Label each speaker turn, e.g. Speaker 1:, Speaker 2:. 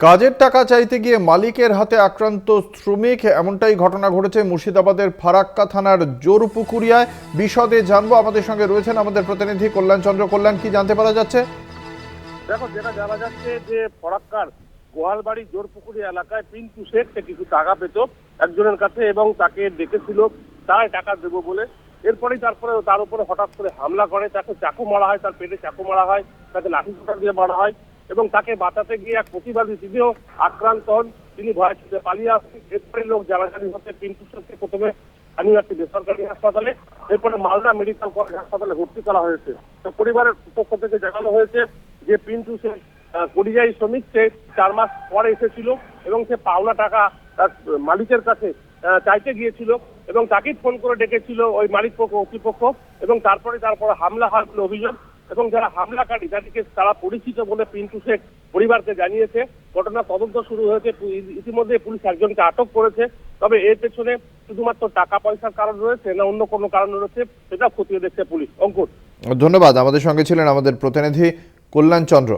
Speaker 1: কাজের টাকা চাইতে গিয়ে মালিকের হাতে আক্রান্ত শ্রমিক, এমনটাই ঘটনা ঘটেছে মুর্শিদাবাদের ফারাক্কা থানার জোরপুকুরিয়ায়। বিশদে জানবো, আমাদের সঙ্গে রয়েছেন আমাদের প্রতিনিধি কল্যাণ চন্দ্র। কল্যাণ, কি জানতে পারা যাচ্ছে?
Speaker 2: দেখো, যেটা জানা যাচ্ছে যে ফরাক্কার গোয়ালবাড়ি জোরপুকুরি এলাকায় পিন্টু শেখ সে কিছু টাকা পেত একজনের কাছে এবং তাকে ডেকেছিল তাই টাকা দেবো বলে। এরপরেই তার উপরে হঠাৎ করে হামলা করে, তাকে চাকু মারা হয়, তার পেটে চাকু মারা হয়, তাকে লাঠি সোটা দিয়ে মারা হয় এবং তাকে বাঁচাতে গিয়ে এক প্রতিবাদী তিনিও আক্রান্ত হন। তিনি ভয় ছুটে পালিয়ে আসেন। এরপরে লোক জানাজানি হতে পিন্টু শেখকে প্রথমে স্থানীয় একটি বেসরকারি হাসপাতালে, এরপরে মালদা মেডিকেল কলেজ হাসপাতালে ভর্তি করা হয়েছে। তো পরিবারের পক্ষ থেকে জানানো হয়েছে যে পিন্টু শেখ পরিযায়ী শ্রমিক, সে 4 মাস পরে এসেছিল এবং সে পাওনা টাকা তার মালিকের কাছে চাইতে গিয়েছিল এবং তাকেই ফোন করে ডেকেছিল ওই মালিক পক্ষ কর্তৃপক্ষ এবং তারপরে হামলা হয় বলে অভিযোগ। এবং যারা হামলাকারী তাদেরকে তারা পরিচিত বলে পিন্টু শেখ পরিবারকে জানিয়েছে। ঘটনা তদন্ত শুরু হয়েছে, ইতিমধ্যে পুলিশ একজনকে আটক করেছে। তবে এর পেছনে শুধুমাত্র টাকা পয়সার কারণ রয়েছে না অন্য কোনো কারণ রয়েছে সেটা খতিয়ে দেখছে পুলিশ। অঙ্কুর,
Speaker 1: ধন্যবাদ। আমাদের সঙ্গে ছিলেন আমাদের প্রতিনিধি কল্যাণ চন্দ্র।